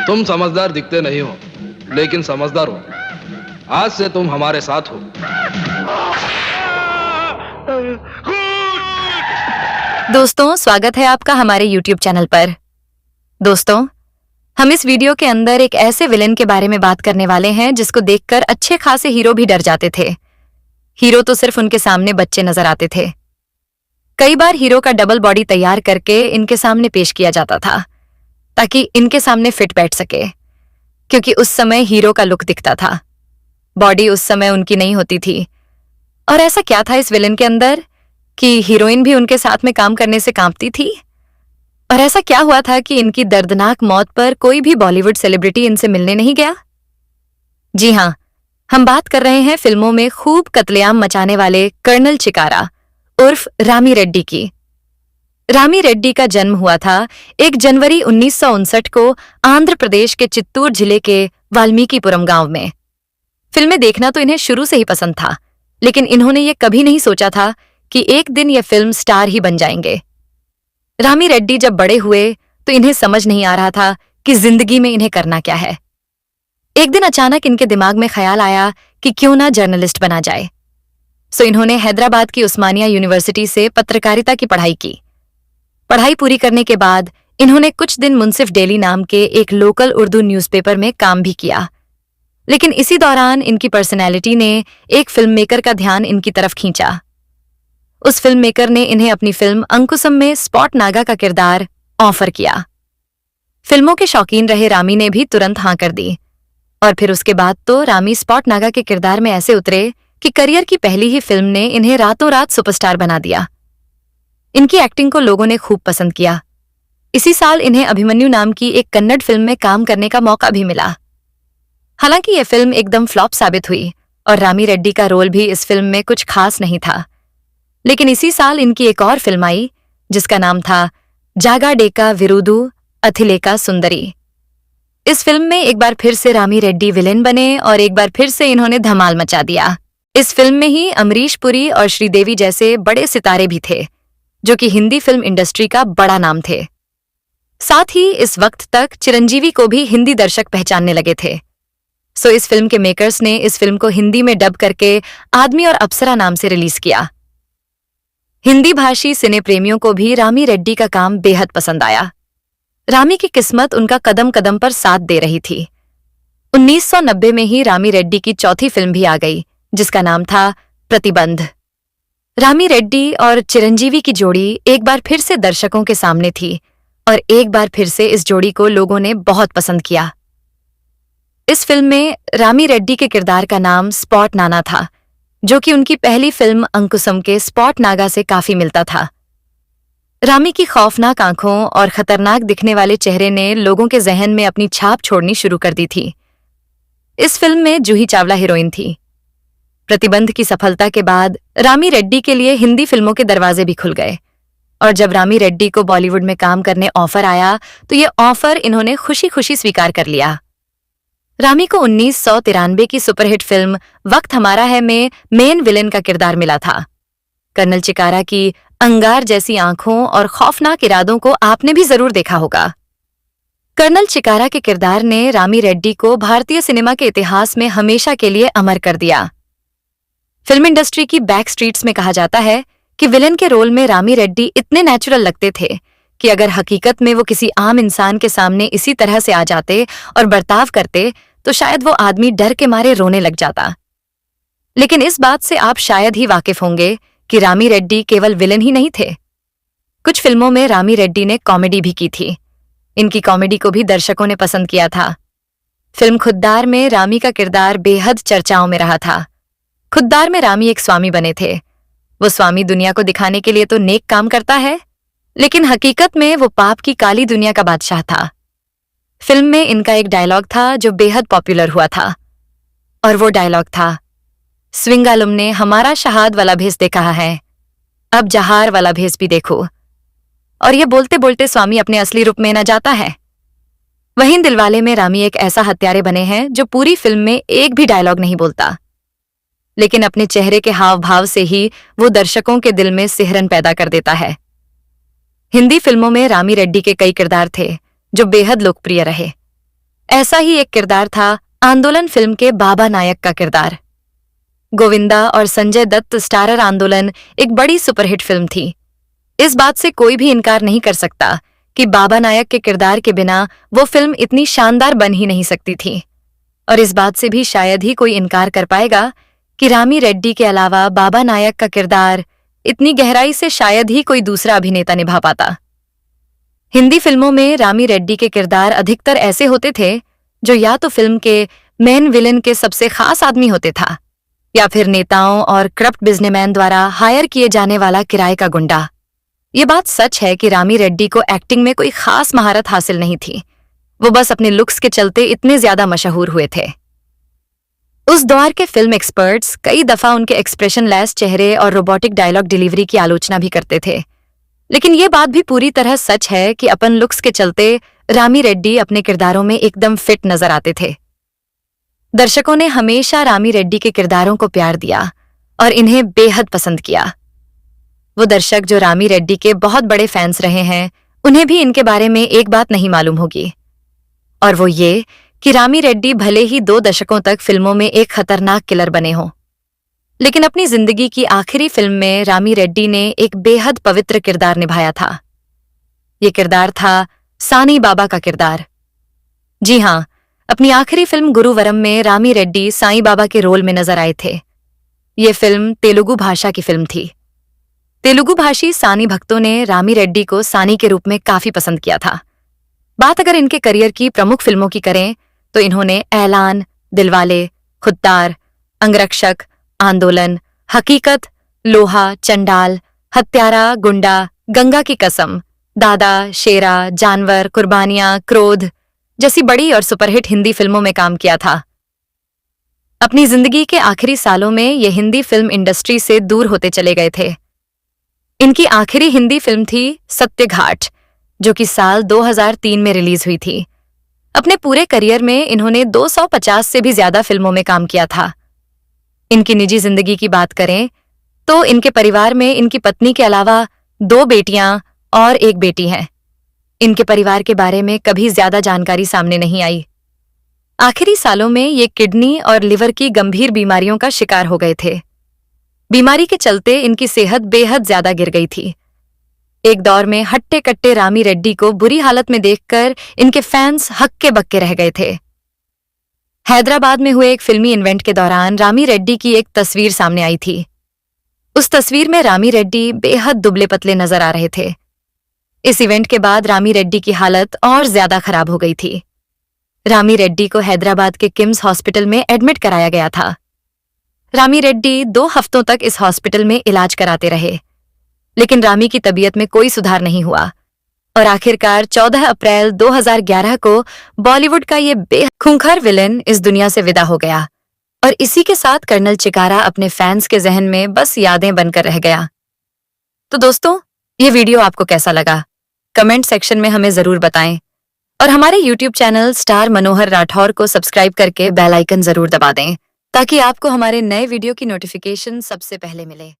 तुम समझदार दिखते नहीं हो, लेकिन समझदार हो। आज से तुम हमारे साथ हो। दोस्तों, स्वागत है आपका हमारे YouTube चैनल पर। दोस्तों, हम इस वीडियो के अंदर एक ऐसे विलेन के बारे में बात करने वाले हैं जिसको देखकर अच्छे खासे हीरो भी डर जाते थे। हीरो तो सिर्फ उनके सामने बच्चे नजर आते थे। कई बार हीरो का डबल बॉडी तैयार करके इनके सामने पेश किया जाता था ताकि इनके सामने फिट बैठ सके, क्योंकि उस समय हीरो का लुक दिखता था। बॉडी उस समय उनकी नहीं होती थी। और ऐसा क्या था इस विलेन के अंदर कि हीरोइन भी उनके साथ में काम करने से कांपती थी? और ऐसा क्या हुआ था कि इनकी दर्दनाक मौत पर कोई भी बॉलीवुड सेलिब्रिटी इनसे मिलने नहीं गया? जी हां, हम बात कर रहे हैं फिल्मों में खूब कत्लेआम मचाने वाले कर्नल चिकारा उर्फ रामी रेड्डी की। रामी रेड्डी का जन्म हुआ था 1 जनवरी 1959 को आंध्र प्रदेश के चित्तूर जिले के वाल्मीकिपुरम गांव में। फिल्में देखना तो इन्हें शुरू से ही पसंद था, लेकिन इन्होंने ये कभी नहीं सोचा था कि एक दिन ये फिल्म स्टार ही बन जाएंगे। रामी रेड्डी जब बड़े हुए तो इन्हें समझ नहीं आ रहा था कि जिंदगी में इन्हें करना क्या है। एक दिन अचानक इनके दिमाग में ख्याल आया कि क्यों ना जर्नलिस्ट बना जाए। सो इन्होंने हैदराबाद की उस्मानिया यूनिवर्सिटी से पत्रकारिता की पढ़ाई की। पढ़ाई पूरी करने के बाद इन्होंने कुछ दिन मुंसिफ डेली नाम के एक लोकल उर्दू न्यूज़पेपर में काम भी किया। लेकिन इसी दौरान इनकी पर्सनैलिटी ने एक फिल्म मेकर का ध्यान इनकी तरफ खींचा। उस फिल्म मेकर ने इन्हें अपनी फिल्म अंकुशम में स्पॉट नागा का किरदार ऑफर किया। फिल्मों के शौकीन रहे रामी ने भी तुरंत हां कर दी, और फिर उसके बाद तो रामी स्पॉट नागा के किरदार में ऐसे उतरे कि करियर की पहली ही फिल्म ने इन्हें रातों रात सुपरस्टार बना दिया। इनकी एक्टिंग को लोगों ने खूब पसंद किया। इसी साल इन्हें अभिमन्यु नाम की एक कन्नड़ फिल्म में काम करने का मौका भी मिला। हालांकि यह फिल्म एकदम फ्लॉप साबित हुई और रामी रेड्डी का रोल भी इस फिल्म में कुछ खास नहीं था। लेकिन इसी साल इनकी एक और फिल्म आई जिसका नाम था जागाडेका विरुदु अथिलेका सुंदरी। इस फिल्म में एक बार फिर से रामी रेड्डी विलेन बने और एक बार फिर से इन्होंने धमाल मचा दिया। इस फिल्म में ही अमरीश पुरी और श्रीदेवी जैसे बड़े सितारे भी थे, जो कि हिंदी फिल्म इंडस्ट्री का बड़ा नाम थे। साथ ही इस वक्त तक चिरंजीवी को भी हिंदी दर्शक पहचानने लगे थे। सो इस फिल्म के मेकर्स ने इस फिल्म को हिंदी में डब करके आदमी और अप्सरा नाम से रिलीज किया। हिंदी भाषी सिने प्रेमियों को भी रामी रेड्डी का काम बेहद पसंद आया। रामी की किस्मत उनका कदम कदम पर साथ दे रही थी। 1990 में ही रामी रेड्डी की चौथी फिल्म भी आ गई जिसका नाम था प्रतिबंध। रामी रेड्डी और चिरंजीवी की जोड़ी एक बार फिर से दर्शकों के सामने थी और एक बार फिर से इस जोड़ी को लोगों ने बहुत पसंद किया। इस फिल्म में रामी रेड्डी के किरदार का नाम स्पॉट नाना था, जो कि उनकी पहली फिल्म अंकुशम के स्पॉट नागा से काफी मिलता था। रामी की खौफनाक आंखों और खतरनाक दिखने वाले चेहरे ने लोगों के जहन में अपनी छाप छोड़नी शुरू कर दी थी। इस फिल्म में जूही चावला हीरोइन थी। प्रतिबंध की सफलता के बाद रामी रेड्डी के लिए हिंदी फिल्मों के दरवाजे भी खुल गए, और जब रामी रेड्डी को बॉलीवुड में काम करने ऑफर आया तो ये ऑफर इन्होंने खुशी खुशी स्वीकार कर लिया। रामी को 1993 की सुपरहिट फिल्म वक्त हमारा है में मेन विलेन का किरदार मिला था। कर्नल चिकारा की अंगार जैसी आंखों और खौफनाक इरादों को आपने भी जरूर देखा होगा। कर्नल चिकारा के किरदार ने रामी रेड्डी को भारतीय सिनेमा के इतिहास में हमेशा के लिए अमर कर दिया। फिल्म इंडस्ट्री की बैक स्ट्रीट्स में कहा जाता है कि विलेन के रोल में रामी रेड्डी इतने नेचुरल लगते थे कि अगर हकीकत में वो किसी आम इंसान के सामने इसी तरह से आ जाते और बर्ताव करते तो शायद वो आदमी डर के मारे रोने लग जाता। लेकिन इस बात से आप शायद ही वाकिफ होंगे कि रामी रेड्डी केवल विलेन ही नहीं थे। कुछ फिल्मों में रामी रेड्डी ने कॉमेडी भी की थी। इनकी कॉमेडी को भी दर्शकों ने पसंद किया था। फिल्म खुद्दार में रामी का किरदार बेहद चर्चाओं में रहा था। खुद्दार में रामी एक स्वामी बने थे। वो स्वामी दुनिया को दिखाने के लिए तो नेक काम करता है, लेकिन हकीकत में वो पाप की काली दुनिया का बादशाह था। फिल्म में इनका एक डायलॉग था जो बेहद पॉपुलर हुआ था, और वो डायलॉग था, स्विंगालुम ने हमारा शहाद वाला भेस देखा है, अब जहार वाला भेस भी देखो। और ये बोलते बोलते स्वामी अपने असली रूप में न जाता है। वहीं दिलवाले में रामी एक ऐसा हत्यारे बने हैं जो पूरी फिल्म में एक भी डायलॉग नहीं बोलता, लेकिन अपने चेहरे के हाव भाव से ही वो दर्शकों के दिल में सिहरन पैदा कर देता है। हिंदी फिल्मों में रामी रेड्डी के कई किरदार थे जो बेहद लोकप्रिय रहे। ऐसा ही एक किरदार था आंदोलन फिल्म के बाबा नायक का किरदार। गोविंदा और संजय दत्त स्टारर आंदोलन एक बड़ी सुपरहिट फिल्म थी। इस बात से कोई भी इनकार नहीं कर सकता कि बाबा नायक के किरदार के बिना वो फिल्म इतनी शानदार बन ही नहीं सकती थी। और इस बात से भी शायद ही कोई इनकार कर पाएगा कि रामी रेड्डी के अलावा बाबा नायक का किरदार इतनी गहराई से शायद ही कोई दूसरा अभिनेता निभा पाता। हिंदी फिल्मों में रामी रेड्डी के किरदार अधिकतर ऐसे होते थे जो या तो फिल्म के मेन विलेन के सबसे खास आदमी होते था या फिर नेताओं और करप्ट बिजनेसमैन द्वारा हायर किए जाने वाला किराए का गुंडा। ये बात सच है कि रामी रेड्डी को एक्टिंग में कोई खास महारत हासिल नहीं थी, वो बस अपने लुक्स के चलते इतने ज्यादा मशहूर हुए थे। उस दौर के फिल्म एक्सपर्ट्स कई दफा उनके एक्सप्रेशन लेस चेहरे और रोबोटिक डायलॉग डिलीवरी की आलोचना भी करते थे, लेकिन ये बात भी पूरी तरह सच है कि अपन लुक्स के चलते रामी रेड्डी अपने किरदारों में एकदम फिट नजर आते थे। दर्शकों ने हमेशा रामी रेड्डी के किरदारों को प्यार दिया और इन्हें बेहद पसंद किया। वो दर्शक जो रामी रेड्डी के बहुत बड़े फैंस रहे हैं, उन्हें भी इनके बारे में एक बात नहीं मालूम होगी, और वो ये कि रामी रेड्डी भले ही 2 दशकों तक फिल्मों में एक खतरनाक किलर बने हों, लेकिन अपनी जिंदगी की आखिरी फिल्म में रामी रेड्डी ने एक बेहद पवित्र किरदार निभाया था। ये किरदार था सानी बाबा का किरदार। जी हाँ, अपनी आखिरी फिल्म गुरुवरम में रामी रेड्डी साईं बाबा के रोल में नजर आए थे। ये फिल्म तेलुगु भाषा की फिल्म थी। तेलुगु भाषी सानी भक्तों ने रामी रेड्डी को सानी के रूप में काफी पसंद किया था। बात अगर इनके करियर की प्रमुख फिल्मों की करें तो इन्होंने ऐलान, दिलवाले, खुद्दार, अंगरक्षक, आंदोलन, हकीकत, लोहा, चंडाल, हत्यारा, गुंडा, गंगा की कसम, दादा, शेरा, जानवर, कुर्बानियां, क्रोध जैसी बड़ी और सुपरहिट हिंदी फिल्मों में काम किया था। अपनी जिंदगी के आखिरी सालों में ये हिंदी फिल्म इंडस्ट्री से दूर होते चले गए थे। इनकी आखिरी हिंदी फिल्म थी सत्यघाट, जो कि साल 2003 में रिलीज हुई थी। अपने पूरे करियर में इन्होंने 250 से भी ज्यादा फिल्मों में काम किया था। इनकी निजी जिंदगी की बात करें तो इनके परिवार में इनकी पत्नी के अलावा 2 बेटियां और 1 बेटी हैं। इनके परिवार के बारे में कभी ज्यादा जानकारी सामने नहीं आई। आखिरी सालों में ये किडनी और लिवर की गंभीर बीमारियों का शिकार हो गए थे। बीमारी के चलते इनकी सेहत बेहद ज्यादा गिर गई थी। एक दौर में हट्टे कट्टे रामी रेड्डी को बुरी हालत में देखकर इनके फैंस हक्के बक्के रह गए थे। हैदराबाद में हुए एक फिल्मी इवेंट के दौरान रामी रेड्डी की एक तस्वीर सामने आई थी। उस तस्वीर में रामी रेड्डी बेहद दुबले पतले नजर आ रहे थे। इस इवेंट के बाद रामी रेड्डी की हालत और ज्यादा खराब हो गई थी। रामी रेड्डी को हैदराबाद के किम्स हॉस्पिटल में एडमिट कराया गया था। रामी रेड्डी 2 हफ्तों तक इस हॉस्पिटल में इलाज कराते रहे, लेकिन रामी की तबीयत में कोई सुधार नहीं हुआ और आखिरकार 14 अप्रैल 2011 को बॉलीवुड का ये बेहद खूंखार विलेन इस दुनिया से विदा हो गया और इसी के साथ कर्नल चिकारा अपने फैंस के जहन में बस यादें बनकर रह गया। तो दोस्तों, ये वीडियो आपको कैसा लगा? कमेंट सेक्शन में हमें जरूर बताएं और हमारे YouTube चैनल स्टार मनोहर राठौर को सब्सक्राइब करके बेल आइकन जरूर दबा दें ताकि आपको हमारे नए वीडियो की नोटिफिकेशन सबसे पहले मिले।